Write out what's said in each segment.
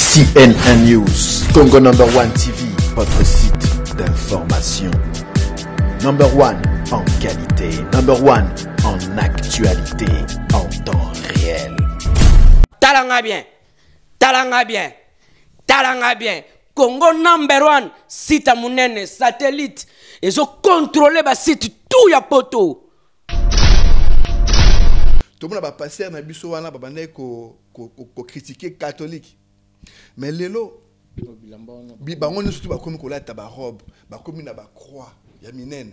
CNN News, Congo number 1 TV, votre site d'information. Number 1 en qualité, number 1 en actualité, en temps réel. Talanga bien, talanga bien, talanga bien. Congo number 1 site monene satellite. Ils ont contrôlé le site tout ya poto. Tout le monde va passer dans biso wana babande ko critiquer catholique. Mais lelo bango ne surtout ba komi ko la ta ba robe, ba komi na ba croix, ya minene.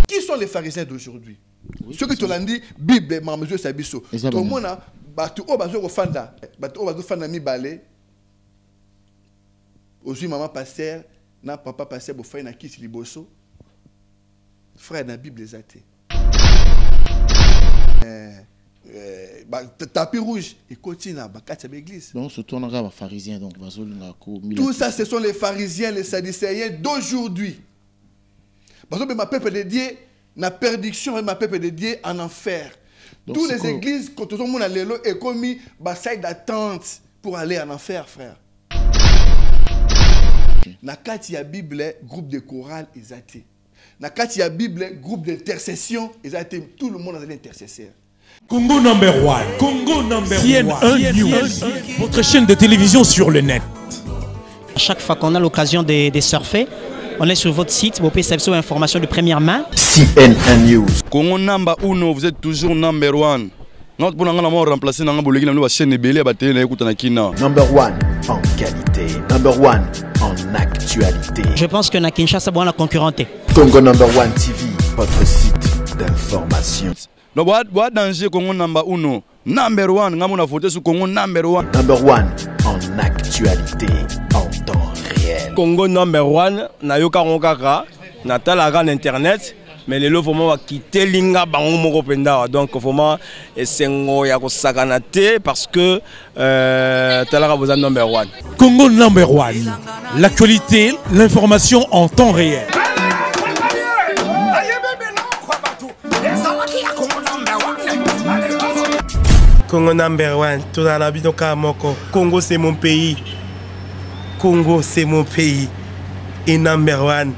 Qui sont les pharisiens d'aujourd'hui? Ceux qui te l'ont dit Bible ma mesure sa biso. Tout le monde a batu o bazo ko fanda, batu o bazo fanda mi balé. Aujourd'hui maman pasteur na papa pasteur bo fay na kisi liboso. Frère na Bible les athées. Tapis rouge et continue à l'église. Donc, surtout, on a les pharisiens. Donc, tout ça, ce sont les pharisiens, les sadducéens d'aujourd'hui. Parce que ma peuple de Dieu, la perdition et ma peuple de Dieu en enfer. Toutes les églises, quand tout le monde a l'élo, est commis une salle d'attente pour aller en enfer, frère. Na kati ya Bible, groupe de chorale, ils athées. Na kati ya Bible, groupe d'intercession, ils athées. Tout le monde a l'intercesseur. Congo number 1, Congo number 1, CNN News, votre chaîne de télévision sur le net. À chaque fois qu'on a l'occasion de surfer, on est sur votre site, vous pouvez savoir informations de première main. CNN News. Congo number 1, vous êtes toujours number 1. Notre pour nous remplacer dans la chaîne belé à battre na kina. Number 1 en qualité, number 1 en actualité. Je pense que na Kinshasa bon la concurrenter. Congo number 1 TV, votre site d'information. No bois danger Congo number 1. Number 1, ngamu na voter sur Congo number 1. Number 1 en actualité, en temps réel. Congo number 1, na yoka ngokaka, na talaga internet. Mais les lots vraiment quitter linga bango moko penda donc vraiment esengo ya ko sakanate parce que talaga besoin number 1. Congo number 1, l'actualité, l'information en temps réel. Congo number 1, tout dans la vie donc moko. Congo c'est mon pays. Congo c'est mon pays. Et number 1,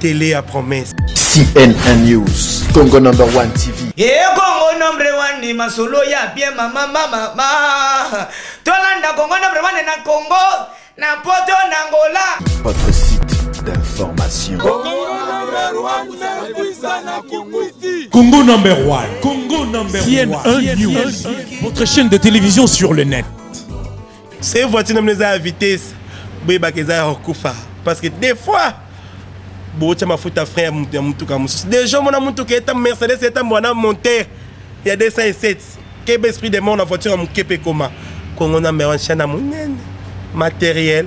télé à promesse. CNN News, Congo number 1 TV. Congo number 1 ni masolo ya bien mama. Tolanda Congo number 1 na Congo, na poto na Angola. Votre site d'information. Congo number 1, Congo number 1, CNN News, votre chaîne de télévision sur le net. Ces voitures nous à vitesse, parce que des fois, si ma faute à frère, des gens mon amour qui est un Mercedes, est un bon monter. Il y a des 107. Quel esprit de monde la voiture mon kepe comment? Congo number 1 chaîne matériel,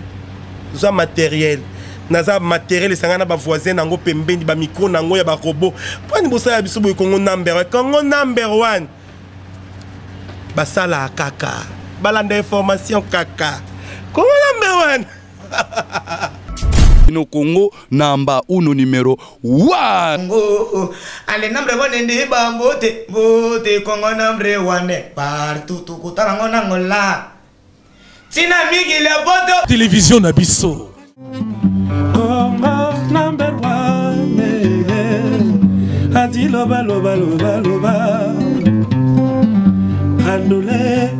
matériel. Naza matériel les sangana ba voisin nango pembeni ba micro nango ya ba robot. Poni bosa ya biso boy Congo number 1. Congo number 1. Basala kaka. Balanda information kaka. Congo number 1. No Congo number 1 numéro 1. Allez number 1 ndi bambote bote Congo number 1 partout tout kotarango nangola. Sina migi le boto Télévision Nabiso. Congo number 1. Adi loba. Andole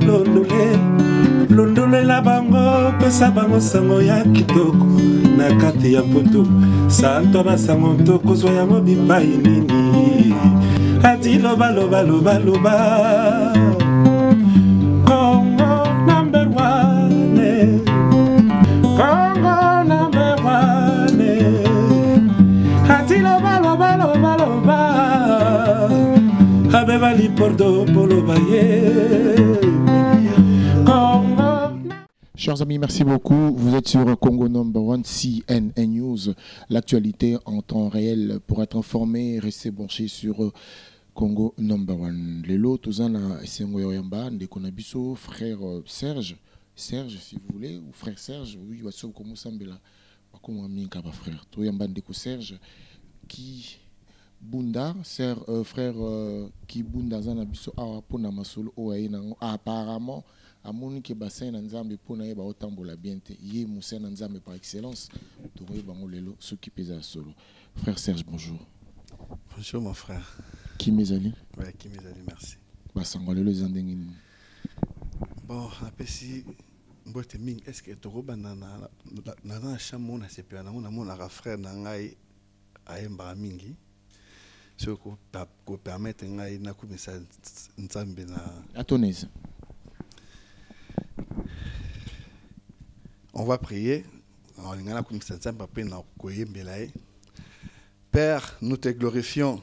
londole la bango pesa bango sango ya kitoko na kati ya poto santo basango toko zo ya mobimba inini adi loba Congo number 1. Congo number 1. Adi loba abeba li pordo polo baye. Chers amis, merci beaucoup. Vous êtes sur Congo number 1 CNN News, l'actualité en temps réel. Pour être informé, restez branchés sur Congo number 1. Les lots, tous en a Sengo Yamba, Ndekonabiso, frère Serge, si vous voulez, ou frère Serge, oui, il va se comme Sambela, comme un kaba frère. Toyamba Ndeko Serge, qui Bunda, frère qui Bunda Zanabiso, Pona Masolo, apparemment. amoni ke bassin na nzambe pona yeba otambola bien te ye musa na nzambe par excellence to bango lelo s'occuper za solo. Frère Serge, bonjour. Bonjour mon frère. Qui mezali? Ouais, qui mezali, merci. Basango lelo zandengini. Bon, apesi mbote ming, est-ce que toroba na chamon na sepela na mona frère na ngai ayemba mingi. Ce ko permettre ngai na kumisa nzambe na atonese. On va prier. Père, nous te glorifions.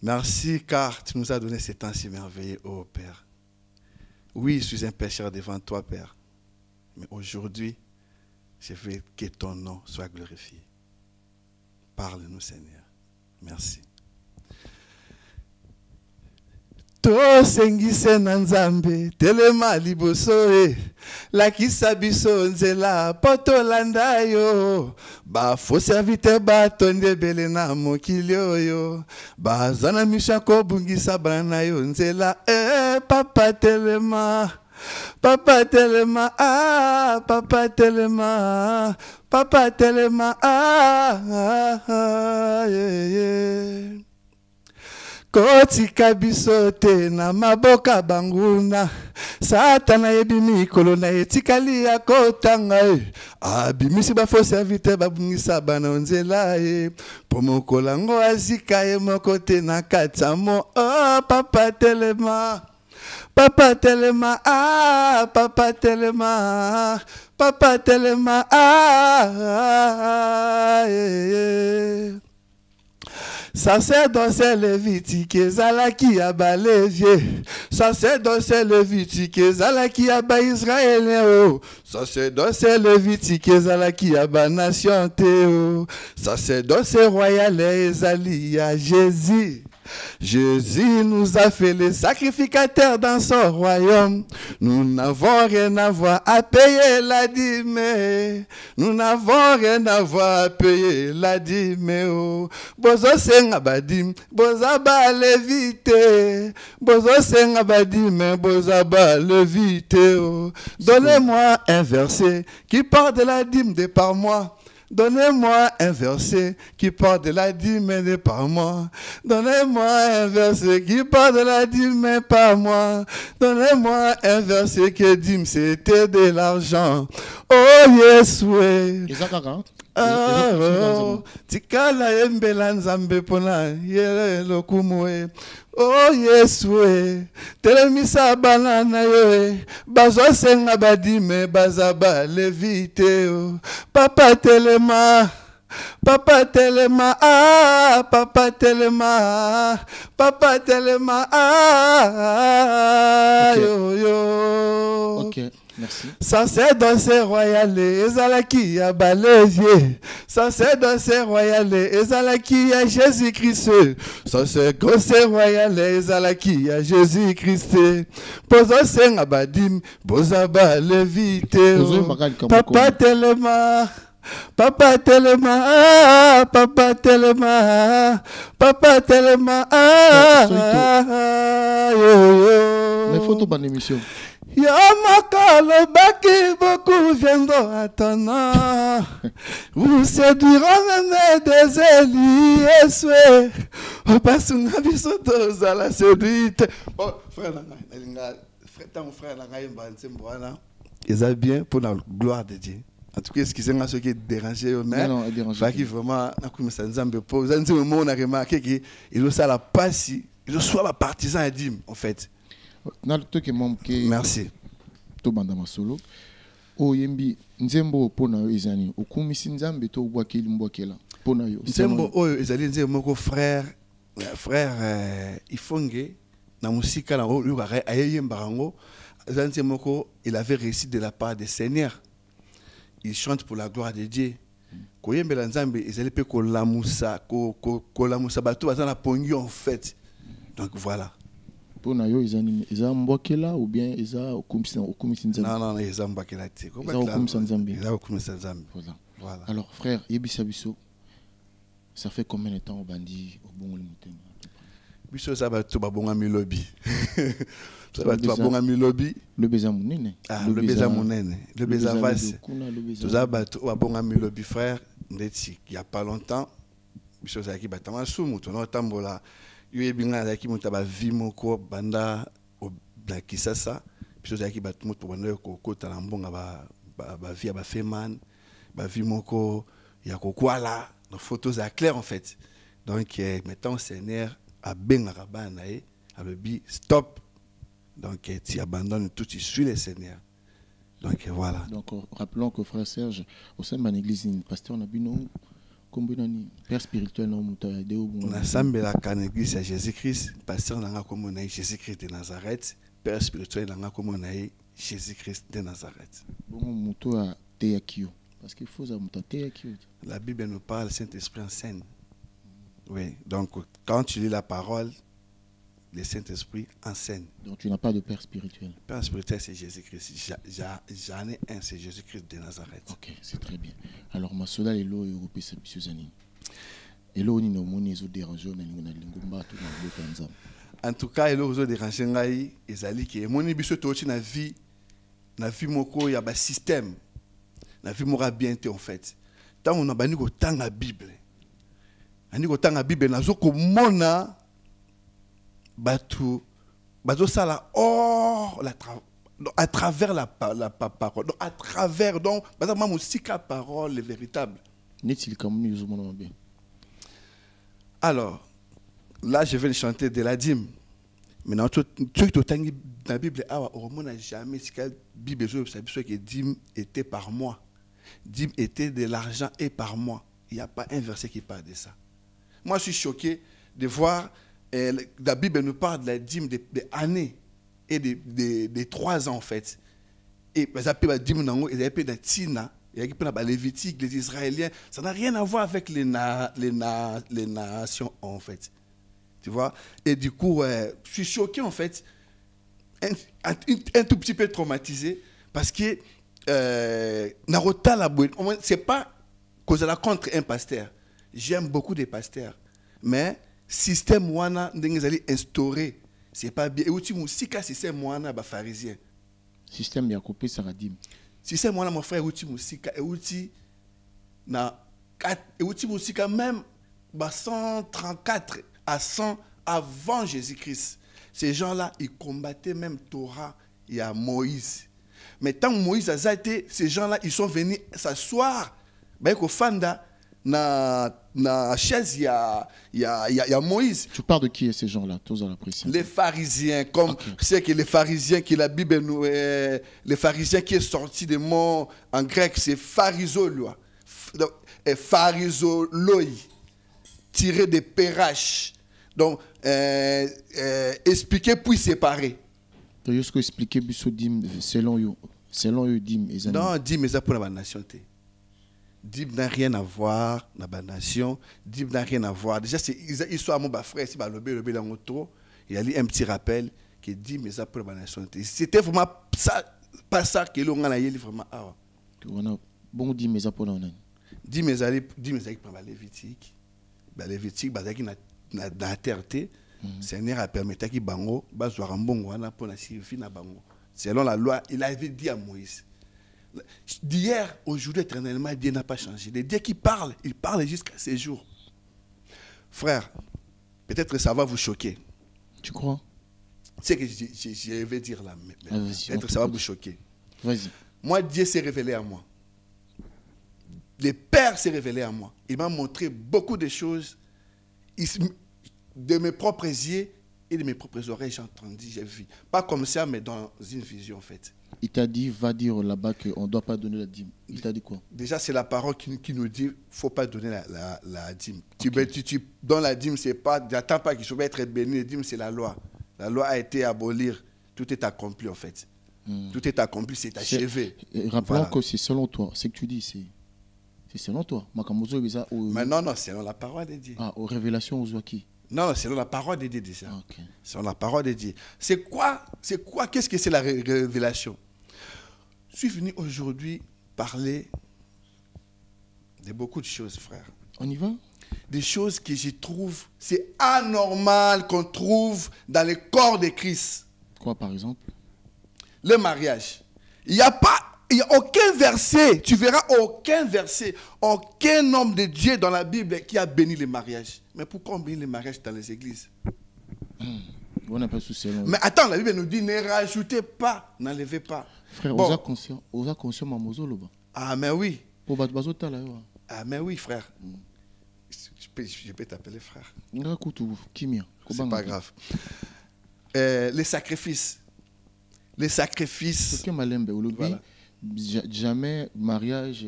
Merci car tu nous as donné ces temps si merveilleux, oh Père. Oui, je suis un pécheur devant toi, Père. Mais aujourd'hui, je veux que ton nom soit glorifié. Parle-nous, Seigneur. Merci. Tosengise na nzambe telema liboso lakisa biso nzela potolanda yo bafo serviteur batonde ebele na mokili oyo bazana misha kobungisa bana na yo nzela papa telema papa telema papa telema papa telema yeah. Kotika bisote na maboka banguna Satana yebi mikolo na etikali ya kotanga abimisi bafo serviteur babungisa bana nzela pomokola ngo azika ye mokote na katamo papa telema papa telema papa telema papa telema yeah. Sacerdoce levitique ezalaki ya balevier sacerdoce levitique ezalaki ya ba israélien oh sacerdoce levitique ezalaki ya ba nation te oh sacerdoce royal ezali ya Jésus. Jésus nous a fait les sacrificateurs dans son royaume. Nous n'avons rien à voir à payer la dîme. Nous n'avons rien à voir à payer la dîme. Oh. Bozo senga badim, boza ba levite. Bozo senga badim, boza ba levite. Oh. Donnez-moi un verset qui parle de la dîme de par moi. Donnez-moi un verset qui parle de la dîme de par moi. Donnez-moi un verset qui parle de la dîme par moi. Donnez-moi un verset qui dit c'était de l'argent. Oh yes, oui. Tikala embela nzambe pona yele lokumwe. Oh Yesue, telemisa banana yo bazo senga badime bazaba levite papa telema papa telema papa telema papa telema yo yo. OK. Merci. Sacerdoce royal ezalaki ya balevier. Sacerdoce royal ezalaki ya Jésus-Christ. Sacerdoce royal ezalaki ya Jésus-Christ. Pozo senga badim, boza ba levite. Papa telema. Papa telema, papa telema, papa telema. Les photos bonne émission. Yamakalo baki beaucoup viendront attendre. Vous séduiront même des Élies. Au passuna bisoto zala séduite. Oh frère ton frère Nangaï Mbansemboana. Ils ont bien pour la gloire de Dieu. En tout cas, excusez-moi ceux qui dérangent, mais qui vraiment vous avez remarqué qu'il a la passe, il soit la partisan et dim en fait. Merci. Solo. O yembi nzembo pona yo ezani okumisi nzambe to bwakeli mbwakela pona yo nzembo oyo ezali nzembo moko frère Ifonge na musika na oyo ayemba rango nzembo moko il avait réussi de la part des seigneurs. Il chante pour la gloire de Dieu. Koyembela nzambe ezali pe ko lamusa bato bazana pongi en fait. Donc voilà. Pona yo ezani eza mbokela ou bien eza okumisa nzambe. Non eza mbokela te. Eza okumisa nzambe. Eza okumisa nzambe. Voilà. Alors frère yebisa biso ça fait combien de temps au bandi au bon le mutema? Biso ça ba to ba bonga milobi. Le Bézamounene. Ah, le Bézamounene. Le Bézavas. Tout ça, Milobi frère, il n'y a pas longtemps, je suis allé à Soumou, tu as tambola. Il y a bien qui monte à Vimoko, Banda, la Kisasa, puis je suis allé à Mout pour Banda, Koko, Talambon, Via Bafeman, Vimoko, Yakokwala. Nos photos à clair en fait. Donc, maintenant, Seigneur a bien rabanaé, a le dit stop. Donc, tu abandonnes tout, tu suis le Seigneur. Donc, voilà. Donc, rappelons que frère Serge, au sein de mon église, pasteur Nabino, comme père spirituel, on a semblé la l'église à Jésus-Christ, pasteur n'a comme on a Jésus-Christ de Nazareth, père spirituel n'a comme on a Jésus-Christ de Nazareth. Bon, mon à Théakio. Parce qu'il faut la Bible nous parle, Saint-Esprit enseigne. Oui, donc quand tu lis la parole, le Saint-Esprit enseigne. Donc tu n'as pas de père spirituel. Le père spirituel, c'est Jésus-Christ. J'en ai un, c'est Jésus-Christ de Nazareth. Ok, c'est très bien. Alors, ma sola est là, Européen, c'est Suzanne. Et là, on est au dérangé, en tout cas, il y a des dérangés, qui est mon émission, na vie moko, il y a un système. La vie m'aura bien été en fait. Tant on a banni au temps la Bible. Ani au temps la Bible, na zoko mona batu ça là à travers la parole. Donc à travers donc même aussi la parole est véritable. N'est-il comme nous bien? Alors là je vais chanter de la dîme. Maintenant tout dans la Bible on n'a jamais si la Bible que dîme était par mois. Dîme était de l'argent et par mois. Il n'y a pas un verset qui parle de ça. Moi, je suis choqué de voir, la Bible nous parle de la dîme des années et des 3 ans en fait. Et ils appellent la dîme, ils appellent la tina, ils appellent la Lévitique, les Israéliens. Ça n'a rien à voir avec les nations en fait. Tu vois? Et du coup, je suis choqué en fait, un tout petit peu traumatisé parce que c'est pas cause de la contre un pasteur. J'aime beaucoup des pasteurs, mais système wana ndengezali instauré, c'est pas bien. Et aussi musika système wana ba pharisien. Système ya coupé saradim. Système wana mon frère outi musika et outi na et outi musika même ba 134 à 100 avant Jésus-Christ. Ces gens-là, ils combattaient même Torah et à Moïse. Mais tant que Moïse a été, ces gens-là, ils sont venus s'asseoir. Au Fanda, na chaise, il y a Moïse. Tu parles de qui est ces gens-là? Les pharisiens, comme c'est que les pharisiens qui la Bible nous, les pharisiens qui est sorti des mots en grec, c'est pharisolois, pharisoloï, tiré de Pérache. Donc, expliquer puis séparer. Tu as expliqué selon eux, dim. Non, dim est pour la nation. Dim n'a rien à voir dans la nation. Dim n'a rien à voir. Déjà, ils sont à mon frère, si le la moto, il y a un petit rappel que dim est pour la nation. C'était vraiment ça, pas ça que l'on a eu vraiment. Bon, dim est pour la nation. Dim est pour la Lévitique. La Lévitique, na terre. Seigneur a permis qu'il bango bazwa mbongo wana pour la survie na bango. Selon la loi, il avait dit à Moïse. D'hier, aujourd'hui, éternellement, Dieu n'a pas changé. Le Dieu qui parle, il parle jusqu'à ces jours. Frère, peut-être que ça va vous choquer. Tu crois? C'est ce que je vais dire là. Peut-être que ça va vous choquer. Vas-y. Moi, Dieu s'est révélé à moi. Le Père s'est révélé à moi. Il m'a montré beaucoup de choses. De mes propres yeux et de mes propres oreilles, j'ai entendu, j'ai vu. Pas comme ça, mais dans une vision en fait. Il t'a dit, va dire là-bas qu'on ne doit pas donner la dîme. Il t'a dit quoi? Déjà, c'est la parole qui nous dit, il ne faut pas donner la dîme. Okay. Tu donnes la dîme, c'est pas, n'attends pas qu'il soit être béni. La dîme, c'est la loi. La loi a été abolie. Tout est accompli en fait. Tout est accompli, c'est achevé. Rappelons que c'est selon toi. Ce que tu dis, c'est selon toi. Mais non, selon la parole de Dieu. Ah, aux révélations aux qui? Non, c'est la parole de Dieu déjà. Okay. C'est la parole de Dieu. C'est quoi? Qu'est-ce que c'est la révélation? Je suis venu aujourd'hui parler de beaucoup de choses, frère. On y va? Des choses que je trouve, c'est anormal qu'on trouve dans le corps de Christ. Quoi, par exemple? Le mariage. Il n'y a aucun verset, tu verras aucun verset, aucun homme de Dieu dans la Bible qui a béni le mariage. Mais pourquoi on bénit le mariage dans les églises? On n'a pas de souci. Mais attends, la Bible nous dit ne rajoutez pas, n'enlevez pas. Frère, bon. Osa conscient mamozolo ba. Ah mais oui. Pour battre bazota là. Ah mais oui frère. Je peux t'appeler frère. C'est pas grave. Les sacrifices. Les sacrifices. Ok malembe voilà. Jamais mariage.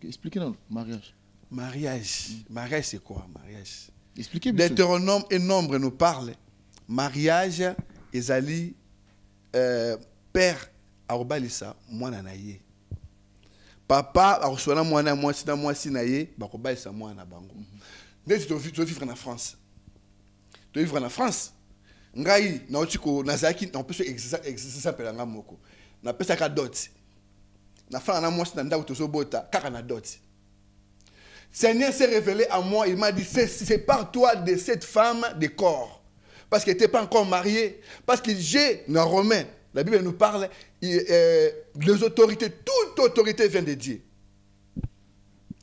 Expliquez-nous mariage. Mariage c'est quoi mariage? Expliquez. Deutéronome et Nombre nous parlent. Mariage ezali père arobalisa mwana na ye. Papa aroswana mwana mwasi na ye bakobalisa mwana bango. Ndeti to vivre en France. To vivre en France. Ngai na otiko nazaki on peut se exercer pelanga moko. Na pesa ka dot. Na fana na mwasi na ndako to sobota kaka na dot. Seigneur s'est révélé à moi, il m'a dit sépare-toi de cette femme de corps. Parce qu'elle n'était pas encore mariée. Parce que j'ai, dans Romains, la Bible nous parle, les autorités, toute autorité vient de Dieu.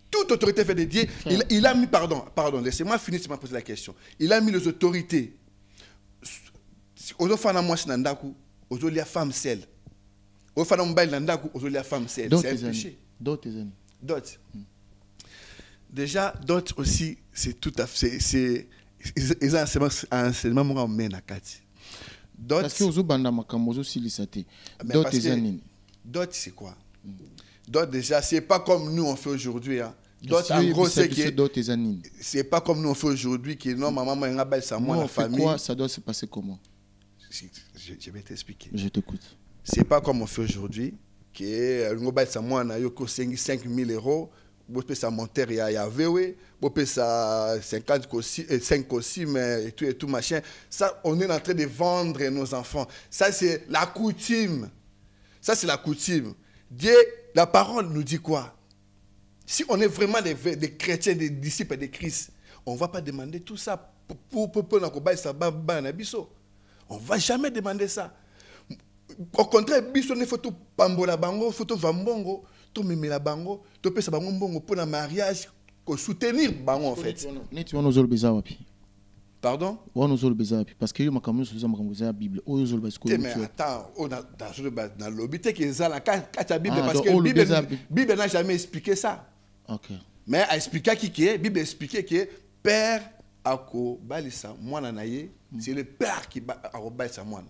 Toute autorité vient de Dieu. Il a mis, pardon, laissez-moi finir si je me pose la question. Il a mis les autorités. Aux femmes, moi, c'est aux femmes seule. Aux femmes, aux femmes seule. C'est un péché. D'autres. Déjà, d'autres aussi, c'est tout à fait. C'est ils ont un enseignement mon mène à Kati. Parce que aux banda makamozo silisate. D'autres c'est quoi? D'autres déjà c'est pas comme nous on fait aujourd'hui hein. D'autres en gros c'est pas comme nous on fait aujourd'hui qui non maman m'a ngabel sa moi la famille. Quoi ça doit se passer comment? Je vais t'expliquer. Je t'écoute. C'est pas comme on fait aujourd'hui qui est ngabel sa moi na yo ko 5 000 €. Vous pouvez ça monter à VW, vous pouvez ça 50 5 aussi, mais et tout machin. Ça, on est en train de vendre nos enfants. Ça, c'est la coutume. Ça, c'est la coutume. Dieu, la parole nous dit quoi? Si on est vraiment des chrétiens, des disciples de Christ, on ne va pas demander tout ça pour on ne va jamais demander ça. Au contraire, biso ne faut tout pambola bango, faut tout vambongo. La bango, tu peux savoir pour un mariage, pour soutenir bango en fait. Pardon? Parce que la Bible. Mais attends, dans l'obité qui est là, la Bible, parce que la Bible n'a jamais expliqué ça. Mais a expliqué qui est, Bible expliqué que Père Ako Balisa, moi nanaye, c'est le Père qui a Balisa moi.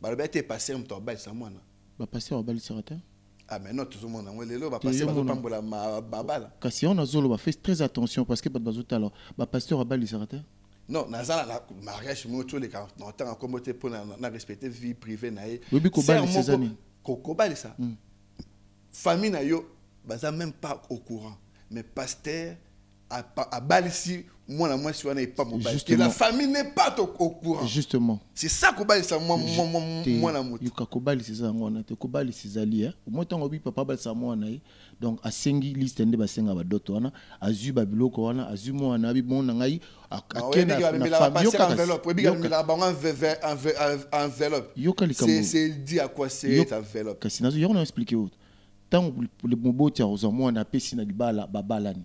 Balbete passé un temps Balisa moi. Passer au Balisa. Ah mais non, tout le monde va passer par la babala. Si on a zolo, fait très attention parce que pas de alors, pasteur a bali s'arrêter. Non, nazala la mariage moto les 40 ans comme tu pour na respecter vie privée naé. Oui, kobali ces années. Kobali ça. Famille na yo, baza même pas au courant. Mais pasteur a balisi moi si on n'est pas mobile. Que la famille n'est pas au courant. Justement. C'est ça que bali ça moi la moto. Yuka kobali c'est ça on a te kobali c'est ali au moins tant obi papa bali ça moi naï. Donc a sengi liste ndé ba senga ba doto wana azu ba biloko wana azu mo na bi mon ngai akena na famille enveloppe. C'est dit à quoi c'est enveloppe. Kasi nazo yona expliquer autre. Tant le moboti aux moi na pesi na libala babalani.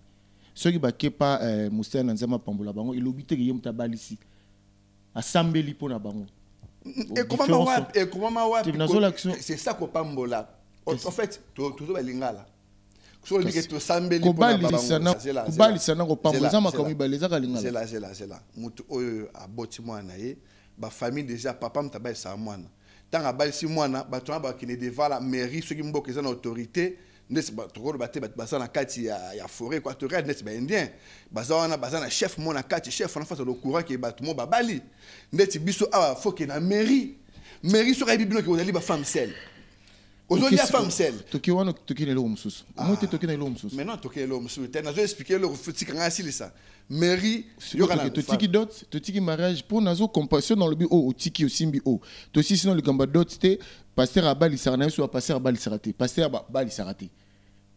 Ceux qui ne pas Moussa Nanzama Pambola Bango, il obite qui yemta balisi. Assembly pour na bango. Et comment c'est ça qu'on Pambola. En fait, tout va lingala. C'est là. Mutu oyo aboti mwana ye, ba famille déjà papa mtabali sa mwana. Tant abali si mwana, ba tona ba kine devant la mairie, ceux qui mboke za autorité. N'est-ce pas trop battre baza na kati ya forêt équatoriale n'est-ce pas indien baza na chef mon na kati chef en face au courant qui bat mo babali n'est-ce biso a faut que na mairie sur la bible que vous allez ba femme seule aujourd'hui la femme seule toki wana toki le mususu moi te toki le mususu maintenant toki le mususu te na zo expliquer le futi kanga sili ça mairie yokana totiki dot totiki mariage pour nazo compassion dans le but au tiki au simbi au to si sinon le gamba dot te pasteur abali sarana soit pasteur abali sarate pasteur abali sarate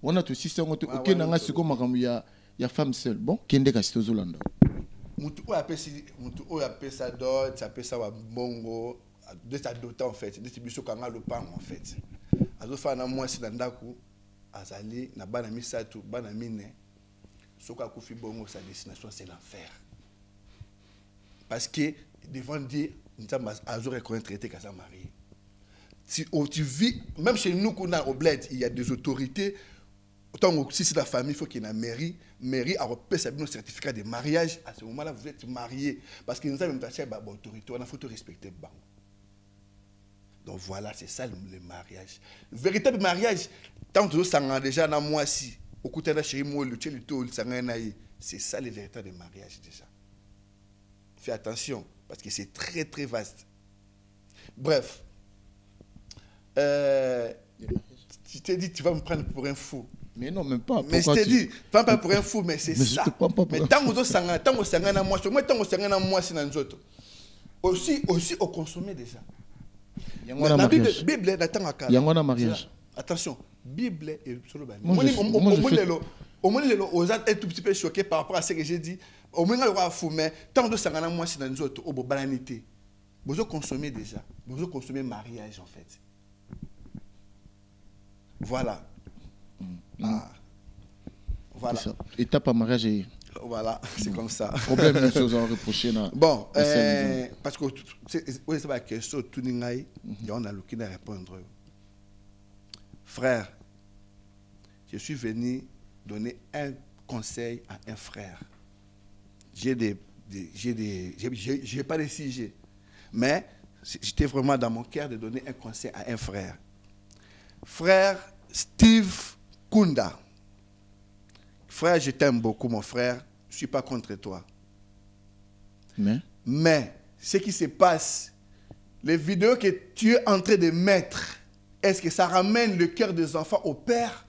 on a tout système OK nanga siko makambu ya femme seule bon kende ka sitozolanda mutu o apesa dot apesa wa bongo de sa dota en fait, de biso kanga le pan en fait. Azo fa na moi si nandaku azali na bana misatu bana mine soka kufi bongo sa destination c'est l'enfer. Parce que devant Dieu, nous avons reconnaître traité qu'à sa mariée. Si tu vis, même chez nous qu'on a au bled, il y a des autorités. Autant si c'est la famille, il faut qu'il y ait une mairie. Mairie a repéré un certificat de mariage. À ce moment-là, vous êtes marié. Parce que nous avons une autorité, on a faut respecter. Donc voilà, c'est ça le mariage. Le véritable mariage, tant que nous sommes déjà dans moi si, au côté de chez moi, c'est ça le véritable mariage déjà. Fais attention, parce que c'est très très vaste. Bref. Tu t'es dit, tu vas me prendre pour un fou. Mais non, même pas. Mais je t'ai dit, tu vas me prendre pour un fou, mais c'est ça. Mais tant que tu as moi, c'est dans les autres. Aussi, au consommer déjà. La Bible est d'attendre à cas. Il y a un mariage. Attention, Bible est sur le banc. Au moins, les gens sont un tout petit peu choqués par rapport à ce que j'ai dit. Au moins, il y a un fou, mais tant que tu as moi, c'est dans les autres. Au banalité. Vous consommer déjà. Vous consommer mariage en fait. Voilà. Ah. Voilà. Étape à mariage et... Voilà, c'est comme ça. Problème de choses à reprocher. Bon, parce que c'est la question, tout le monde a le qui de répondre. Frère, je suis venu donner un conseil à un frère. J'ai pas de sujet, mais j'étais vraiment dans mon cœur de donner un conseil à un frère. Frère Steve Kunda. Frère, je t'aime beaucoup, mon frère. Je ne suis pas contre toi. Mais ce qui se passe, les vidéos que tu es en train de mettre, est-ce que ça ramène le cœur des enfants au Père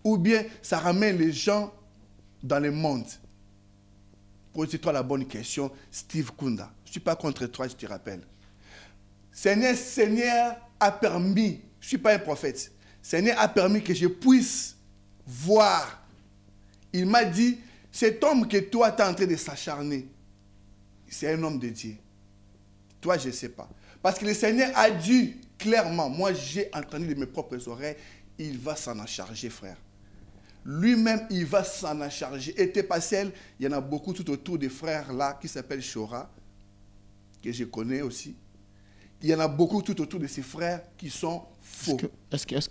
ou bien ça ramène les gens dans le monde? Pose-toi la bonne question, Steve Kunda. Je ne suis pas contre toi, je te rappelle. Seigneur a permis, je ne suis pas un prophète, Seigneur a permis que je puisse voir. Il m'a dit, cet homme que toi tu es en train de s'acharner, c'est un homme de Dieu. Toi, je ne sais pas. Parce que le Seigneur a dit clairement, moi j'ai entendu de mes propres oreilles, il va s'en en charger, frère. Lui-même, il va s'en en charger. Et t'es pas seul, il y en a beaucoup tout autour des frères là qui s'appellent Shora, que je connais aussi. Il y en a beaucoup tout autour de ces frères qui sont faux.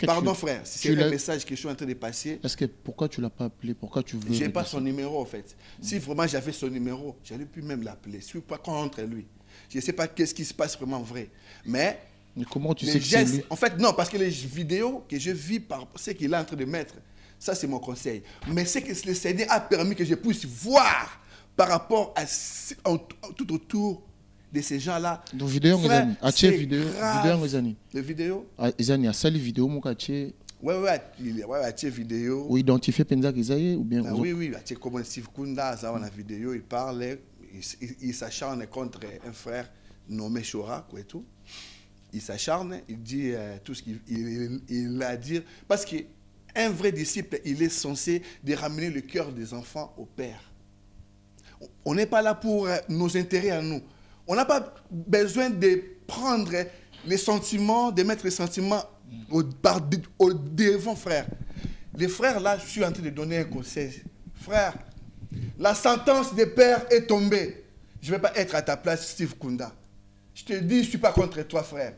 Pardon frère, c'est le message que je suis en train de passer. Pourquoi tu ne l'as pas appelé? Pourquoi tu veux? Je n'ai pas son numéro en fait. Si vraiment j'avais son numéro, j'allais plus même l'appeler. Je ne suis pas contre lui. Je ne sais pas qu'est-ce qui se passe vraiment vrai. Mais comment tu sais que c'est lui? En fait, non, parce que les vidéos que je vis par ce qu'il est en train de mettre, ça c'est mon conseil. Mais c'est que le Seigneur a permis que je puisse voir par rapport à tout autour de ces gens-là. Donc vidéo frère, c'est vidéo les vidéos ils a sali vidéo mon quartier vidéo ou identifier penza qu'ils ou bien oui tu comme Steve Kunda ça la vidéo il parle il s'acharne contre un frère nommé Shora quoi et tout il s'acharne il dit tout ce qu'il a à dire parce que un vrai disciple il est censé de ramener le cœur des enfants au Père. On n'est pas là pour nos intérêts à nous. On n'a pas besoin de prendre les sentiments, de mettre les sentiments au devant, frère. Les frères, là, je suis en train de donner un conseil. Frère, la sentence des pères est tombée. Je ne vais pas être à ta place, Steve Kunda. Je te dis, je ne suis pas contre toi, frère.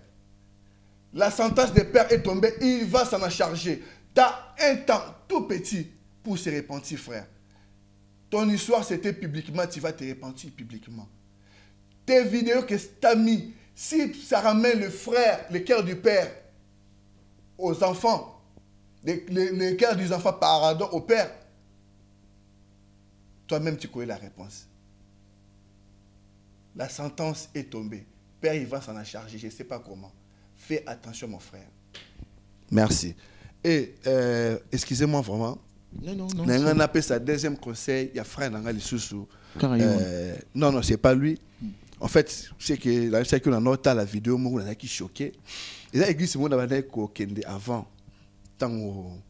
La sentence des pères est tombée, il va s'en charger. Tu as un temps tout petit pour se repentir, frère. Ton histoire, c'était publiquement, tu vas te repentir publiquement. Tes vidéos que tu as mis, si ça ramène le frère, le cœur du père aux enfants, le cœur des enfants pardon au père, toi-même tu connais la réponse. La sentence est tombée. Père, il va s'en en charger, je ne sais pas comment. Fais attention, mon frère. Merci. Et, excusez-moi vraiment. Non. On appelle ça deuxième conseil. Il y a frère Nanga Lissousou. Non, c'est pas lui. En fait, c'est que la chose qu'on a noté la vidéo, on a qui choqué. Et là, l'église, on a dit qu'on avant, tant on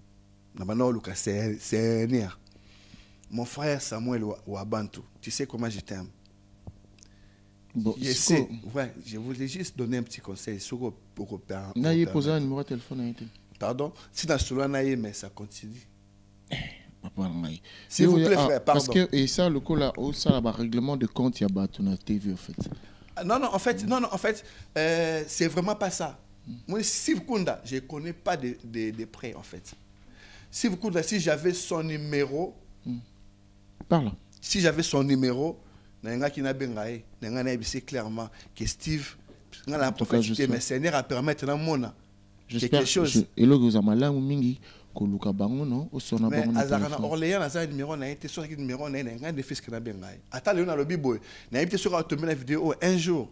a c'est mon frère Samuel Wabantu. Tu sais comment je t'aime. Bon, ouais, je voulais juste donner un petit conseil sur pour Naïe posé un numéro de téléphone. Pardon, si dans ce naïe, mais ça continue. S'il vous plaît, frère, pardon. Parce que et ça, le coup là, ça là, règlement de compte, il y a battu na TV en fait. Non, en fait, c'est vraiment pas ça. Moi, Steve Kunda, je ne connais pas de près en fait. Steve Kunda, si j'avais son numéro, parle. Si j'avais son numéro, c'est clairement que Steve, dans la prophétie, mais Seigneur a permettre dans mon quelque chose. Et là, vous avez mal à mingi. Mais Azarana Orléans, Azar numéro na été sur le numéro na un des fils qui n'a bien gagné. Attends, on a le bibo. Na été sur tomber la vidéo un jour.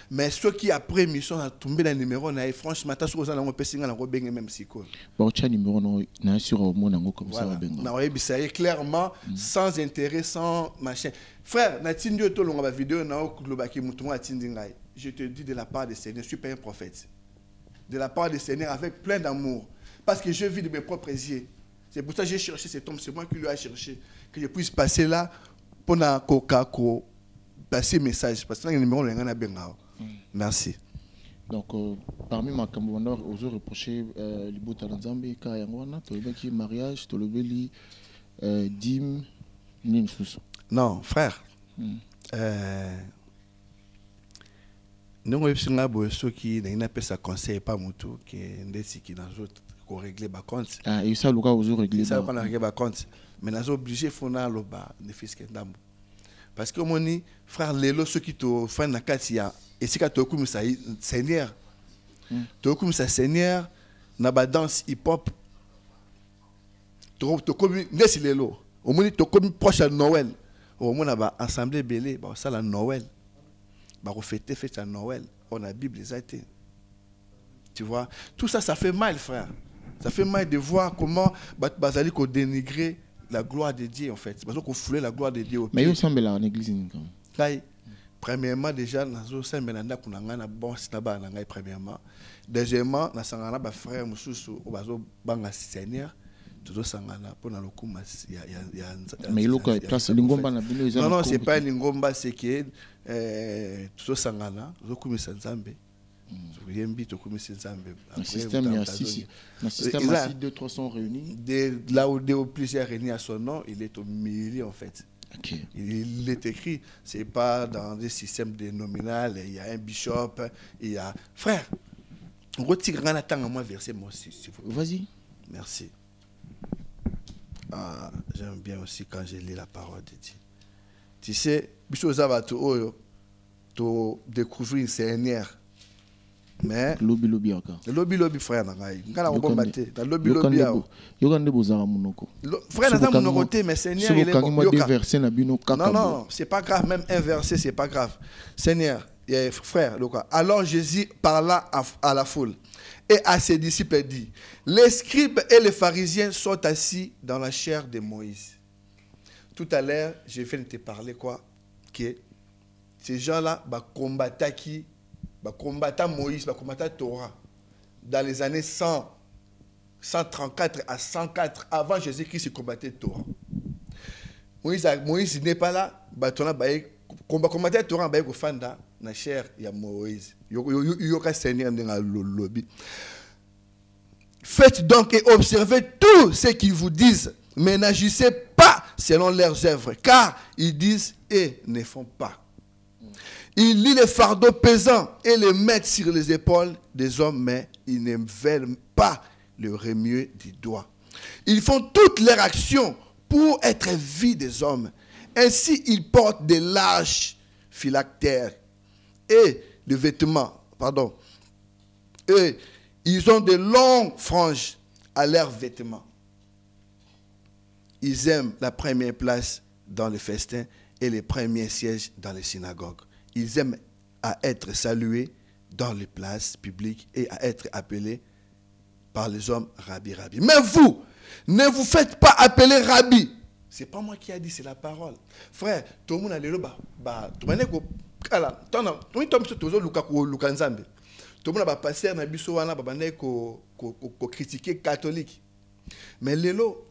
Mais ceux qui après mission a tombé le numéro na franchement ta sur ça na pessinga na robeng même si quoi. Bon tiens numéro na sur au monde comme ça benga. Na oui ça est clairement sans intérêt sans machin. Frère, na tindio to longa vidéo na o lobaki mutu a tindingai. Je te dis de la part du Seigneur, je suis pas un prophète. De la part du Seigneur avec plein d'amour. Parce que je vis de mes propres yeux. C'est pour ça que j'ai cherché cet homme. C'est moi qui lui ai cherché. Que je puisse passer là pour passer message. Parce que là, le numéro est bien. Merci. Donc, parmi ma camarade, aux autres reprochés, les bouts de Zambie, Kayangwana, Tolobeki, mariage, Tolobeli, Dim, Ninsus. Non, frère. Nous avons ceux qui n'ont pas ça conseil pas mutu qui est dans autres pour régler bas compte. Ah et ça le cas aux régler. Ça qu'on a régler bas compte. Mais nous obligé fona le bas de fiscal d'am. Parce que mon frère Lelo ceux qui te font na katia et si ka to comme ça Seigneur. To comme ça Seigneur na ba danse hip hop. To comme nesi Lelo. Au moins to comme proche à Noël. Au moins na ba assemblée belé ba ça la Noël. Bah, fêter à Noël, on a la Bible, les a été. Tu vois, tout ça, ça fait mal, frère. Ça fait mal de voir comment Bazali qu'on dénigrer la gloire de Dieu, en fait. Parce qu'on foulait la gloire de Dieu au pied. Mais il semble là en église. Premièrement, déjà, nous avons bon premièrement. Deuxièmement, nous avons un frère, nous Seigneur. Mais il place Lingomba na bino. Non, c'est pas Lingomba, c'est que tout ça sangana, zokume sanzambe. Yembi to kume sanzambe. Le système a 6 200-300 réunis. Là où plusieurs réunis à son nom, il est au milieu en fait. Okay. Il est écrit, c'est pas dans des systèmes dénominal, il y a un bishop, il y a frère. On retire un attend à moi verset moi aussi. Vas-y. Merci. Ah, j'aime bien aussi quand je lis la parole de Dieu. Tu sais, tu découvrir Seigneur. Mais lobby frère ngala ngombaté dans lobby frère na monokoté mais Seigneur il est non c'est pas grave, même inversé c'est pas grave. Seigneur frère alors Jésus parla à la foule et à ses disciples dit: les scribes et les pharisiens sont assis dans la chair de Moïse. Tout à l'heure je viens de te parler quoi que ces gens-là combattant Moïse, combattant Torah dans les années 134 à 104 avant Jésus-Christ, il combattait Torah. Moïse n'est pas là, combattait Torah au fanda na chair ya Moïse. Yoka Seigneur dans le lobby. Faites donc et observez tout ce qu'ils vous disent, mais n'agissez pas selon leurs œuvres, car ils disent et ne font pas. Ils lient les fardeaux pesants et les mettent sur les épaules des hommes, mais ils ne veulent pas le remuer du doigt. Ils font toutes leurs actions pour être vus des hommes. Ainsi, ils portent des larges phylactères et des vêtements, et ils ont de longues franges à leurs vêtements. Ils aiment la première place dans les festins et les premiers sièges dans les synagogues. Ils aiment à être salués dans les places publiques et à être appelés par les hommes Rabbi, Rabbi. Mais vous, ne vous faites pas appeler Rabbi. Ce n'est pas moi qui ai dit, c'est la parole. Frère, tout le monde a dit, tout le monde a passé à Nabisowana, pour critiquer catholique. Mais lelo,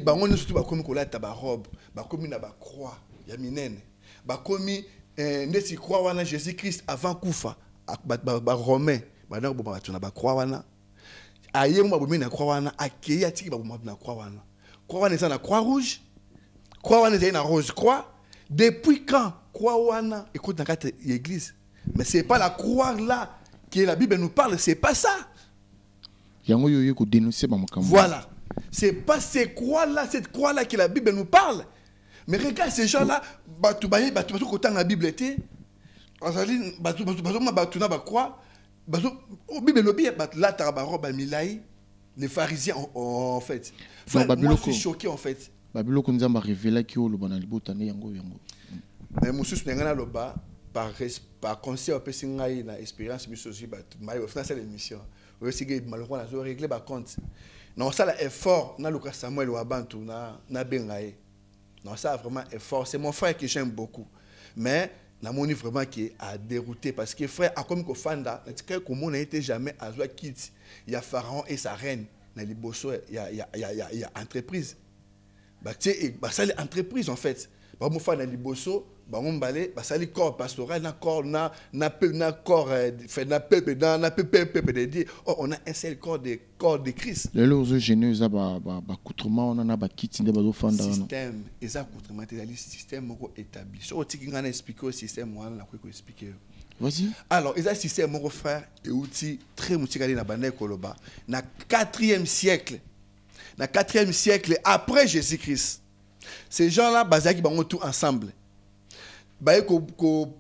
bango ne surtout pas comme la robe, comme na croix, ya minene. Bakomi ndesi croix wana Jésus-Christ avant kufa ba romain bana bo ba tuna ba croix wana aye mo ba na croix wana akeya tiki ba bo na croix wana eza na croix rouge croix wana eza na rose croix depuis quand croix wana écoute dans quatre église mais c'est pas la croix là que la Bible nous parle, c'est pas ça. Voilà. C'est pas cette croix-là que la Bible nous parle. Mais regarde ces gens-là, la Bible était, les pharisiens en fait. Moi je suis choqué en fait. Mais par conseil, on peut signer une expérience, mais aussi, c'est l'émission. On va malheureusement régler par compte. Non, ça l'effort, na Lucas Samuel ou Abantu, na Bengaye. Non, ça vraiment effort. C'est mon frère que j'aime beaucoup. Mais, na moni vraiment qui a dérouté parce que frère, a comme Kofanda, comme on n'a été jamais à Zoua Kit, il y a Pharaon et sa reine, dans les Bosso, il y a entreprise. Bah, tu sais, ça l'entreprise en fait. Bah, mon frère dans les Bosso, bah on balé bah ça les corps pastoral na corps na corps fait na peuple de oh on a un seul corps de Christ les loges généreux ba coutrement on a ba kit de ba fanda système et ça coutrement c'est le système moko établi so tiki ngana expliquer au système moi na ko expliquer vas-y alors et ça système moko frère et outil très mutikali na bana koloba na 4e siècle après Jésus-Christ ces gens-là bazaki bango tout ensemble baye ko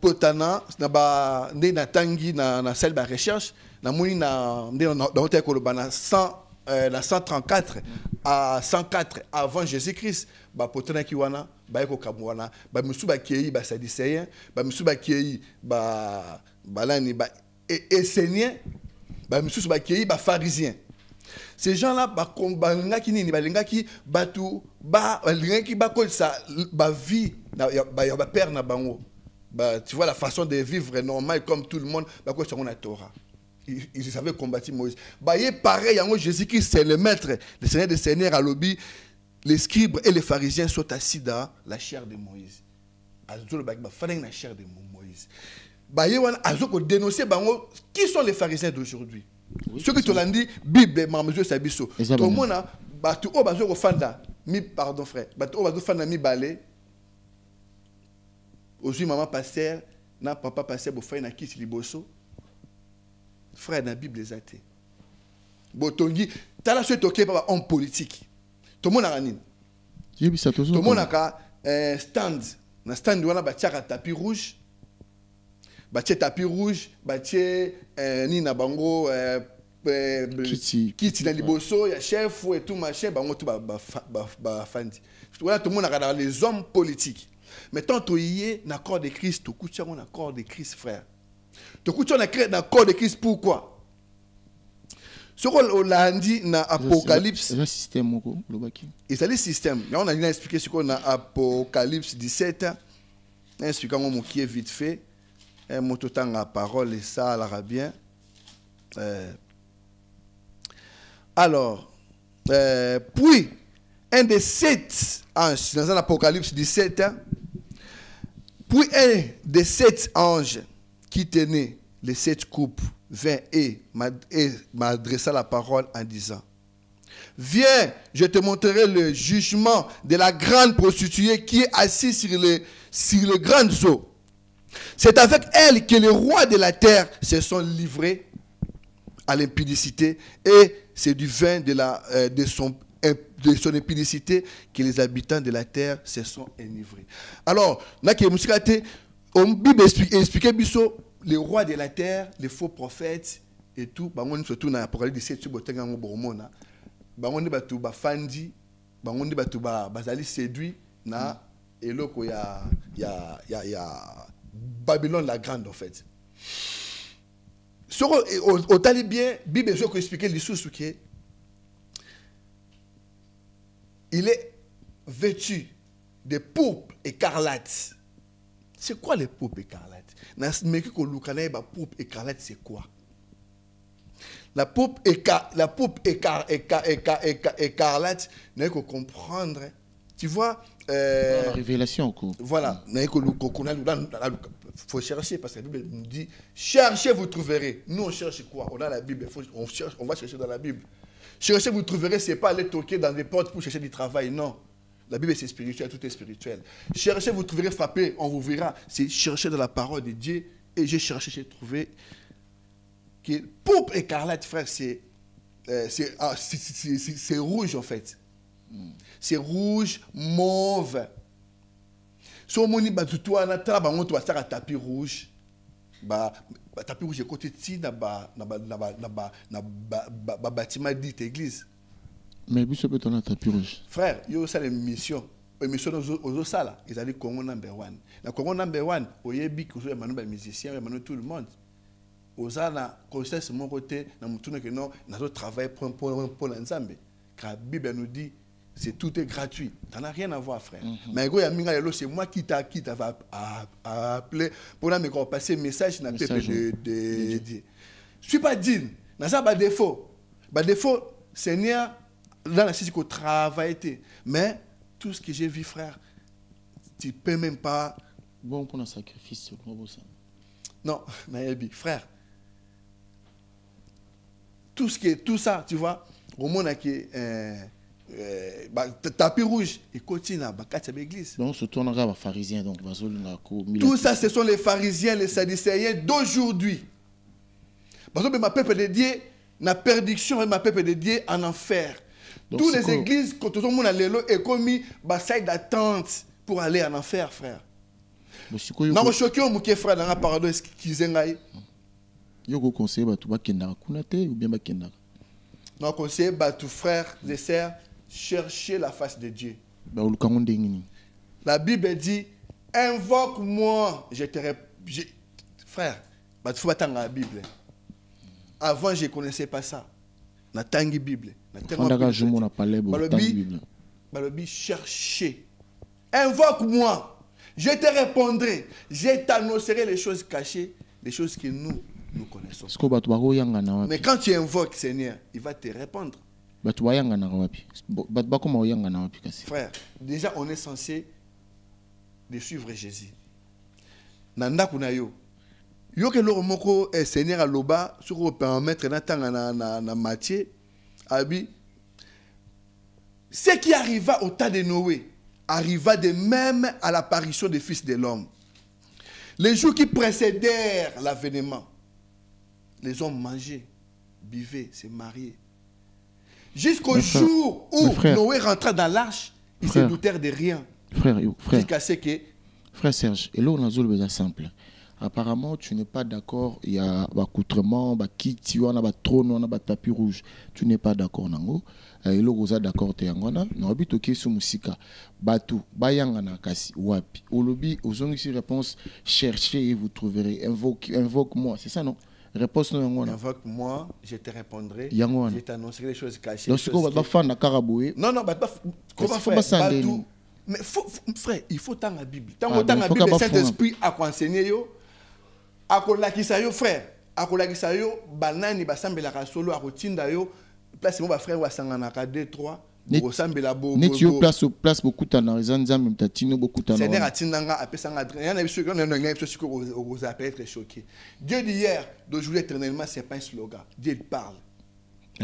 potana na ba ndé na tangi na salle de recherche na moni na ndé dans tel ko na 134 à 104 avant Jésus-Christ ba potana ki wana baye ko kamwana ba musu ba kei ba sadicéen ba musu ba kei ba balani ba essénien ba musu ba kei ba pharisien. Ces gens-là ba lingaki nini ba lingaki batu ba lingaki ba ko sa ba vie ba père na bango ba tu vois la façon de vivre normal comme tout le monde ba ko sur la Torah ils savaient combattre Moïse ba yé pareil yango Jésus-Christ c'est le maître le Seigneur des seigneurs à lobby les scribes et les pharisiens sont assis dans la chair de Moïse azolo ba fana na chair de Moïse ba yé wana azoko dénoncer bango qui sont les pharisiens d'aujourd'hui. Oui, ceux qui te l'ont dit, Bible, Mamzou Sabiso. Tout le monde a battu au bazo au fanda. Pardon frère. Battu au bazo fanda mi balé. Aujourd'hui maman pasteur, na papa pasteur bo frère na kisi liboso. Frère na Bible les athées. Botongi, tala ce toqué par homme politique. Tout le monde a ranine. Tout le monde a un stand. Na stand wana ba tiaka tapis rouge. Batie tapis rouge, batie ni na bango kiti na liboso ya chef et tout machin bango tout ba fandi. Voilà tout le monde a les hommes politiques. Mais tant to yé na corps de Christ, to kutia on a corps de Christ frère. To kutia on a créé na corps de Christ pourquoi? Ce qu'on l'a dit na Apocalypse. C'est un système moko lobaki. Et c'est le système. Là on a expliqué ce qu'on a Apocalypse 17. On explique comment qui est vite fait. Mon temps la parole et ça à l'arabien. Alors, puis, un des 7 anges, dans l'Apocalypse 17, puis un des 7 anges qui tenait les 7 coupes vint et m'adressa la parole en disant, viens, je te montrerai le jugement de la grande prostituée qui est assise sur le grand eaux. C'est avec elle que les rois de la terre se sont livrés à l'impudicité et c'est du vin de son impudicité que les habitants de la terre se sont enivrés. Alors, on Bible explique les rois de la terre, les faux prophètes et tout, surtout dans l'Apocalypse 17, bazali séduit na eloko ya Babylone la grande en fait. Au talibien, Bible je expliquer l'histoire que il est vêtu de pourpre écarlate. C'est quoi les pourpres écarlates? Mais que pourpre écarlate c'est quoi? La pourpre écarlate, n'a que comprendre. Tu vois la révélation. Voilà, faut chercher parce que la Bible nous dit cherchez, vous trouverez. Nous, on cherche quoi? On a la Bible, on va chercher dans la Bible. Cherchez, vous trouverez, c'est pas aller toquer dans des portes pour chercher du travail, non. La Bible, c'est spirituel, tout est spirituel. Cherchez, vous trouverez, frappez, on vous verra. C'est chercher dans la parole de Dieu. Et j'ai cherché, j'ai trouvé que pourpre écarlate, frère, c'est rouge en fait. C'est rouge, mauve. Si on dit que tu as un tapis rouge, tapis rouge est côté de la bâtiment dit église. Mais vous savez ton tapis rouge. Frère, il y a aussi une mission. Une mission aux salles. Ils ont dit Congo number one. Le Congo number one, il y a des musiciens, il y a tout le monde. Aux salles, conseil sur mon côté, nous avons travaillé pour l'ensemble. Car la Bible nous dit c'est tout est gratuit. Ça n'a rien à voir, frère. Mais c'est moi qui t'avais appelé pour me passer un message dans le peuple de Dieu. Je ne suis pas digne. Dans ça, pas défaut. Pas défaut, Seigneur, dans la situation travail. Mais tout ce que j'ai vu, frère, tu ne peux même pas. Bon, pour un sacrifice, non, mais frère, tout ça, tu vois, au monde qui tapis rouge, et continue à l'église. Donc, ce tourne à pharisiens. Tout ça, ce sont les pharisiens, les sadducéens d'aujourd'hui. Parce que ma peuple de Dieu, la perdition et ma peuple de Dieu en enfer. Toutes les églises, quand tout le monde a l'élo, est commis une salle d'attente pour aller en enfer, frère. Non, je suis choqué, frère, dans la parole qu'ils ont. Yo conseille ba tu ba kenda kunate ou bien ba kenda. Non, conseiller ba tu frères et sœurs, chercher la face de Dieu. Ba ulukango ndengini. La Bible dit invoque-moi, je te frère, ba tu faut attendre la Bible. Avant je connaissais pas ça. Na tangi Bible. Balobi chercher. Invoque-moi, je te répondrai, je t'annoncerai les choses cachées, les choses que nous connaissons. Mais quand tu invoques Seigneur, il va te répondre. Frère, déjà on est censé de suivre Jésus. Nanda kunayo. Yo ke lo moko Seigneur aloba sur permettre na tanga na Matthieu abi. Ce qui arriva au temps de Noé arriva de même à l'apparition des fils de l'homme. Les jours qui précédèrent l'avènement, les hommes mangeaient, buvaient, se mariaient. Jusqu'au jour où Noé rentra dans l'arche, ils se doutèrent de rien. Jusqu'à ce que... Frère Serge, et là on a besoin simple. Apparemment, tu n'es pas d'accord. Il y a un accoutrement, un kit, on a un trône, on a un tapis rouge. Tu n'es pas d'accord, Nango. Et là, on est d'accord, tu es d'accord. Nous avons dit sur musica. Batu, bayangana kasi, wapi. Olobi, aux ici réponse, cherchez et vous trouverez. Invoque-moi, c'est ça, non? Réponse non. Invoque-moi, je te répondrai. Je t'annoncerai les choses cachées. Donc, c'est quoi, tu vas faire un caraboué? Non, comment faire? Mais frère, il faut tant la Bible. Tant la Bible, le Saint-Esprit a enseigné yo. Akolakisa yo frère, akolakisa yo banani basambela ka solo akotinda yo place mo ba frère wa sangana ka 2 3 bosambela bo. Net yo place beaucoup tana nzambe mtatino beaucoup tana. Seigneur atinanga apesanga rien na biso qu'on a biso siko vous appelle être choqué. Dieu d'hier, d'aujourd'hui éternellement, c'est pas un slogan. Dieu parle.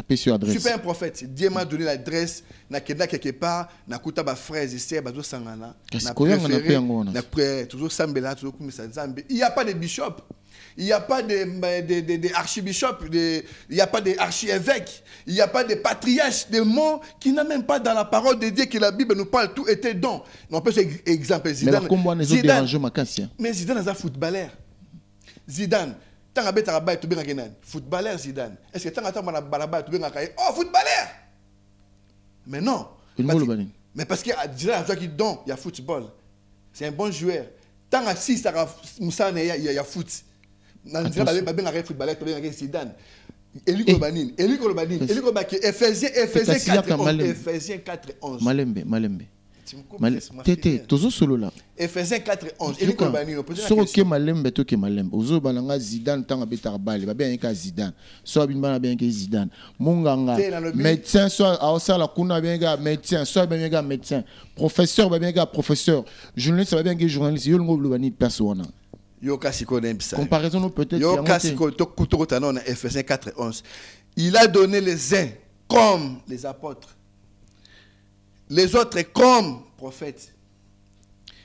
Je suis pas un prophète. Dieu m'a donné l'adresse. Na kenda quelque part, na kuta ba frères et sœurs bazo sangana. Na préféré toujours sambela toujours comme ça nzambe. Il y a pas de bishop. Il n'y a pas de archibishop, il n'y a pas d'archi-évêque, il n'y a pas de patriarche, des mots qui n'ont même pas dans la parole de Dieu que la Bible nous parle, tout était don. On peut exemple Zidane. Mais Zidane est un footballeur. Zidane, tant que tu as un footballeur Zidane. Est-ce que tu as un footballeur? Mais non. Mais parce que Zidane a qui don, il y a football. C'est un bon joueur. Tant que 6 il y a foot. Ephésiens 4:11. Malembe. Tozo solo là. Ephésiens 4:11. Soko malembe to ke malembe. Ozo balanga Zidane tanga betara bale. Ba bien ka Zidane. So binbana bien ke Zidane. Munganga médecin so aosala kuna bien ga médecin, so bien ga médecin. Professeur ba bien ga professeur. Journaliste ba bien ga journaliste. Yo ngo lobani persona. Comparaison peut-être. Ephésiens 4:11. Il a donné les uns comme les apôtres, les autres comme prophètes,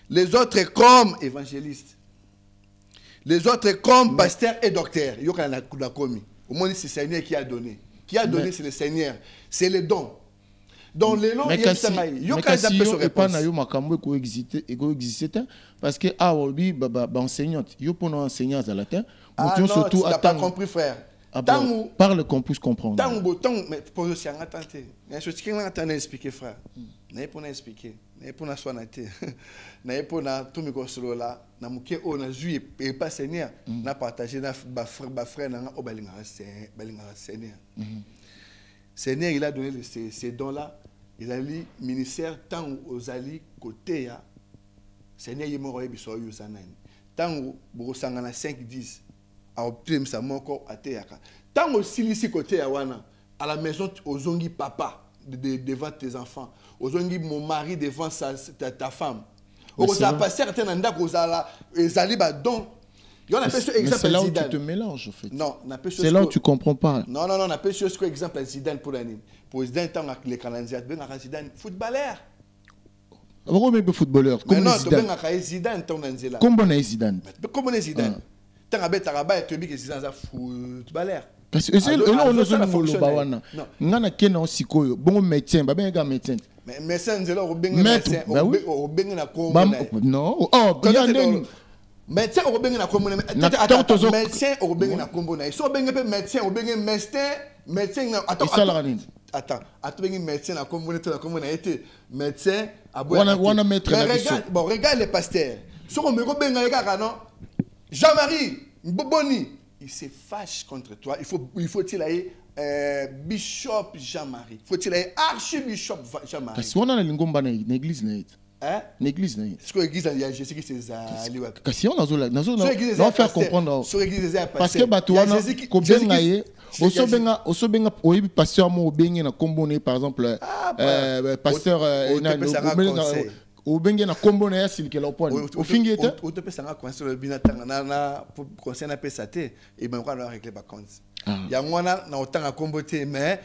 les autres comme évangélistes, les autres comme pasteurs et docteurs. Au moins c'est le Seigneur qui a donné. Qui a donné, c'est le Seigneur. C'est le don. Dans les noms, il y a pas parce que enseignante, il y a enseignants à la terre. Ah non, tu n'as pas compris, frère. Parle qu'on puisse comprendre. Mais pour aussi en attendre. Je suis en train d'expliquer, frère. Je pour expliquer. Je pour soigner. Je pour tout me solo là. Na muke on a joué et pas Seigneur. Na partagé na frère na o balinga Seigneur. Seigneur il a donné ces dons là. Il a dit ministère tant aux alliés côté ya. Seigneur il m'a envoyé biso yo sanani. Tant bo sangana 5-10. À obtenir sa moko à théâtre. Tant aussi ici côté à wana à la maison aux ongi papa devant tes enfants, aux ongi mon mari devant ta femme. Aux a passé certains anda aux ala ezali ba don. Il y a un exemple. C'est là où tu te mélanges en fait. Non, c'est là où tu comprends pas. Non, on a appelle ce exemple Zidane pour l'année. Pour Zidane tant les Canadiens ben à Zidane footballeur. Pourquoi même footballeur comme Zidane? Non, tu Zidane ton Zidane. Comment est Zidane? Comment est Zidane? Taraba et Tobi qui est dans un footballeur. Parce que c'est là on le bawana. Ngana kena sikoyo bon médecin ba ben ga médecin. Mais médecin c'est là au benga médecin au benga na Congo. Non, oh bien médecin au benga na Congo. Médecin au benga na Congo na. So benga pe médecin au benga médecin na attends, benga médecin na Congo na Congo na été médecin à wana mettre la vision. Bon, regarde les pasteurs. So on me benga les gars non. Jean-Marie Mboboni, il se fâche contre toi. Il faut-il aller Bishop Jean-Marie. Faut-il aller Archbishop Jean-Marie. Parce qu'on a l'église l'église est-ce que l'église il y a Jésus qui s'est allié. Kasi on a faire comprendre. Sur l'église parce que batuana ko bengaye oso benga oyibi pasteur mo benga na kombone par exemple pasteur au bengi na kombo na yasil ke la point au fingete au te pesa nga conseil le binatanga na conseil na pesa te et ben on va régler ba compte ya ngwana na otanga kombo te mais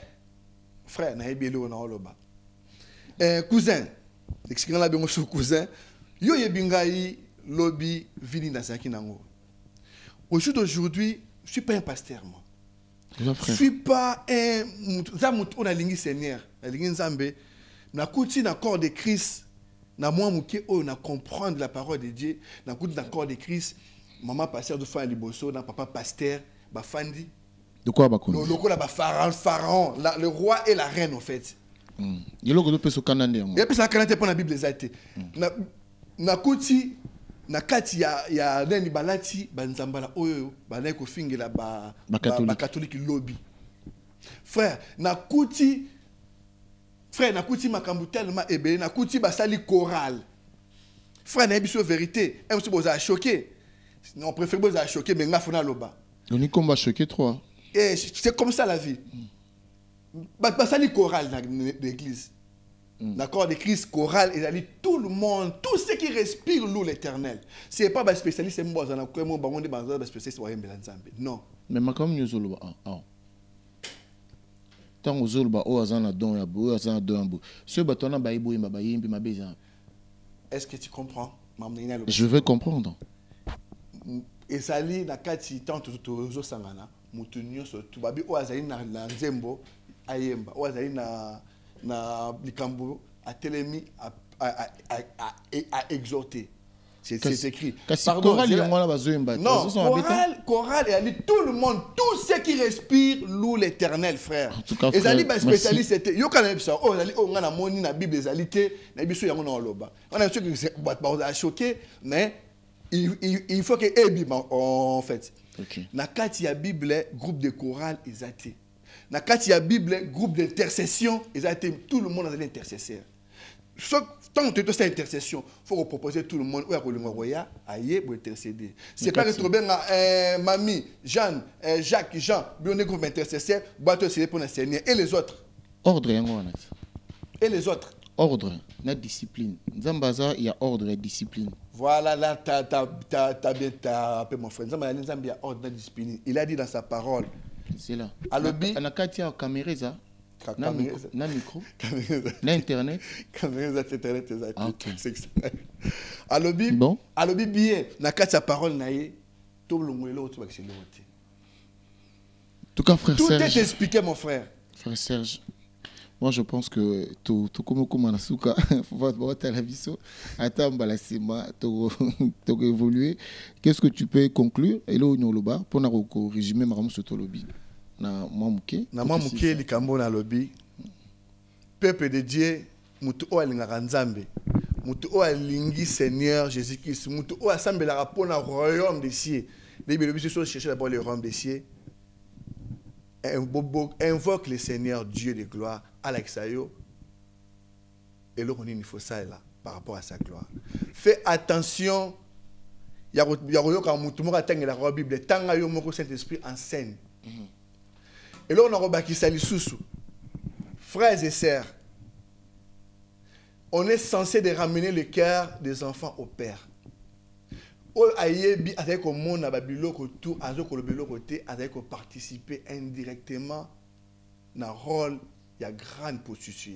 frère na ebelo na oloba cousin expliquant la bengo sur cousin yo yebingai lobby vini na saki nango aujourd'hui je suis pas un pasteur moi je suis pas un zamutu on a lingi seigneur la lingi nzambe na kuti na corps de Christ. Na moi muke o na comprendre la parole de Dieu na coup d'accord de Christ maman pasteur de fin liboso na papa pasteur ba fandi de quoi ba konde le ba pharaon le roi et la reine en fait yelo ko peso kanande ya pesa kanande pour la Bible ezate na kuti na kati ya neni balati banzambala oyo bana ko fingela ba catholique lobby frère na kuti frère na kuti makambu tellement ebele na kuti basali chorale frère na biso vérité et aussi boza choqué on préfère boza choqué mais nga fona loba on y combat choqué trop et c'est comme ça la vie basali chorale dans l'église d'accord de Christ chorale et ali tout le monde tout ceux qui respirent l'eau l'éternel c'est pas ba spécialiste mboza na ko mo bango de banza ba spécialiste wa yembela nzambe non mais makambu nyozo loba tant aux autres o azana don ya bo azana don bo ce batona ba ibo yimba ba yimbi mabeza. Est-ce que tu comprends? Je veux comprendre. Et sali na kati tant to sangana mutu nyoso tu babi o azali na nzembo ayemba o azali na likambo a telemi à exhorter. C'est écrit. Pardon, non, chorale, et tout le monde, tous ceux qui respirent louent l'éternel, frère. Et Zali, spécialiste, c'était. Yo quand même ça. Oh, Zali, on a moni na Bible, Zalité, na Bible, yango na oloba. On a ceux qui sont choqués, mais il faut que Ebi en fait. Na kati ya Bible, groupe de chorale, ils étaient. Na kati ya Bible, groupe d'intercession, ils étaient. Tout le monde a des intercesseurs. Tant que tu as intercession, il faut proposer tout le monde où il y a pour intercéder. C'est pas que tu as mamie, Jeanne, Jacques, Jean, bien comme intercesseur, c'est pour le Seigneur. Et les autres? Ordre. Et les autres? Ordre, la discipline. Zambaza, il y a ordre et discipline. Voilà, là, t'as bien appelé mon frère. Il a dit dans sa parole. C'est là. Alobi. On a qu'à dire caméra, ça. Na micro. Na internet. Caméra, internet, ok. Alobi. Bon. Alobi bien. Na qu'à sa parole, naïe. Tout le monde est là, tout le monde. En tout cas, frère tout Serge. Tout est expliqué, mon frère. Frère Serge. Moi, je pense que tout comme Manasuka, faut voir la vision. Attends, tu évolué. Qu'est-ce que tu peux conclure? Et là, on a le pour nous résumer Maram sur lobby. Na Mamouké. Na Mamouké, les Cambo na lobby. Peuple de Dieu, mutu o alinga nzambe. Mutu o alingi Seigneur Jésus-Christ. Mutu o assemble la rapport na royaume des cieux. Les lobby se sont chercher d'abord le royaume des cieux. Invoque le Seigneur Dieu de gloire Alexayo et là on faut ça là par rapport à sa gloire. Fais attention. Il y a quand mutumo atteint la Bible tanga yo moko Saint-Esprit enseigne. Et là on a rebaki sali susu. Frères et sœurs, on est censé de ramener le cœur des enfants au Père. Avec le monde à Babiloko tout avec le Babiloko té avec participer indirectement dans rôle il y a grande position.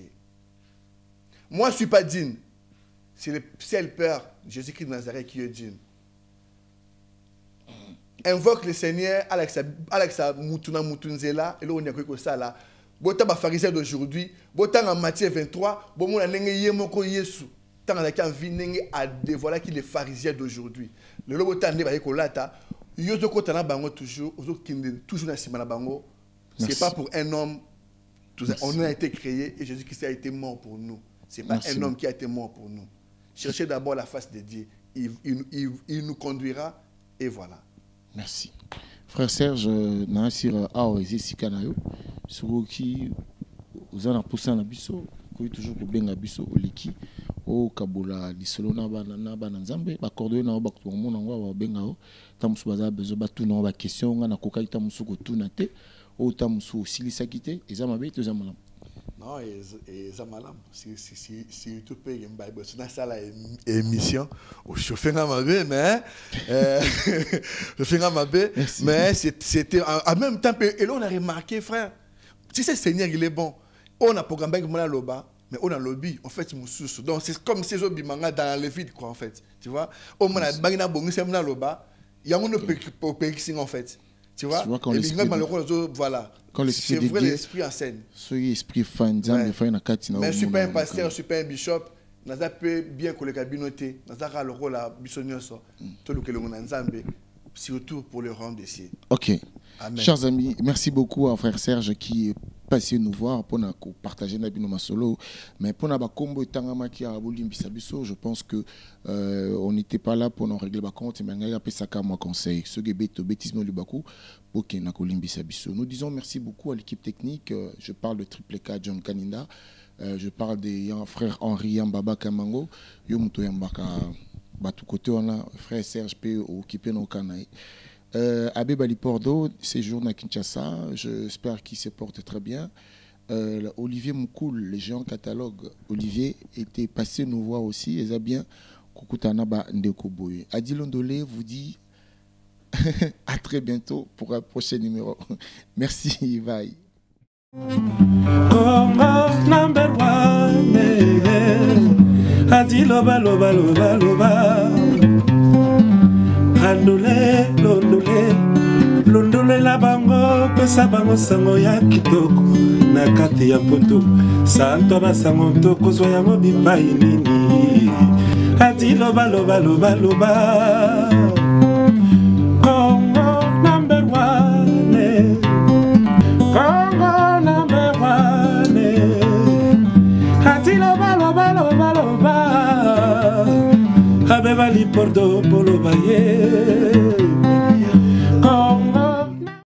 Moi je suis pas digne. C'est le seul Père Jésus-Christ de Nazareth qui est digne. Invoque le Seigneur Alexa Mutuna Mutunzela et là on y a quelque ça là. Bota ba pharisien d'aujourd'hui, bota en Matthieu 23, bon mon ndenge yemoko Yesu. Tant que quelqu'un vient à dévoiler qui les pharisiens d'aujourd'hui. Le lobo tande ba yekolata, yozo kotana bango toujours, ozo kinde toujours na sima na bango. C'est pas pour un homme. On a été créé et Jésus-Christ a été mort pour nous. C'est pas un homme qui a été mort pour nous. Cherchez d'abord la face de Dieu. Il nous conduira et voilà. Merci. Frère Serge, Nassir Aoezi Sikanayo, sur qui vous en a poussé un abisso, qui toujours pour bien abisso au liki. O Kabola lisolo na ba nzambe ba cordonner na ba ko mona ngwa ba bengao tamusu baza bezo ba tuna ba question nga na kokai tamusu ko tuna te o tamusu silisa kite eza mabe to za malam non eza malam si tu peux ngba ba na sala émission au chauffeur nga mabe mais chauffeur nga mabe mais c'était en même temps et là on a remarqué frère si c'est Seigneur il est bon on a programmé que mona loba. Mais on a lobby, en fait, donc c'est comme ces autres manga dans le vide, quoi, en fait. Tu vois? Au moins, il y a un loba, il y a un peu en fait. Tu vois? Et puis, malheureusement, voilà. C'est vrai, l'esprit en scène. Soyez esprit fan, mais je ne suis pas un pasteur, je ne suis pas un bishop. Je peux bien que le cabinoté, je peux le rôle à Bissonioso, tout le monde ensemble, surtout pour le rang des cieux. Ok. Amen. Chers amis, merci beaucoup à frère Serge qui est passé nous voir pour nous partager nos solo. Mais pour nous combo tangama qui a biso, je pense que on n'était pas là pour nous régler les comptes. Mais on a appelé ça comme conseil. Ce qui est bêtisme du bakou pour qu'il n'a biso. Nous disons merci beaucoup à l'équipe technique. Je parle de Triple K John Kaninda. Je parle des frères Henri Yambaba Kamango. Yomuto Yambaka Batou côté on a frère Serge P occupé nos canailles. Abbé Balipordo, séjourne à Kinshasa, j'espère qu'il se porte très bien. Olivier Moukoul, les gens catalogue, Olivier était passé nous voir aussi, et ça bien, Kukutanaba Ndekoboye. Adilon Dolé vous dit à très bientôt pour un prochain numéro. Merci, bye. Londole la bango pesa bango sango ya kitoko na kati ya poto santo basango ntoko zo ya mobipai nini ati loba Congo number one ati loba Abe Balipordo polo baye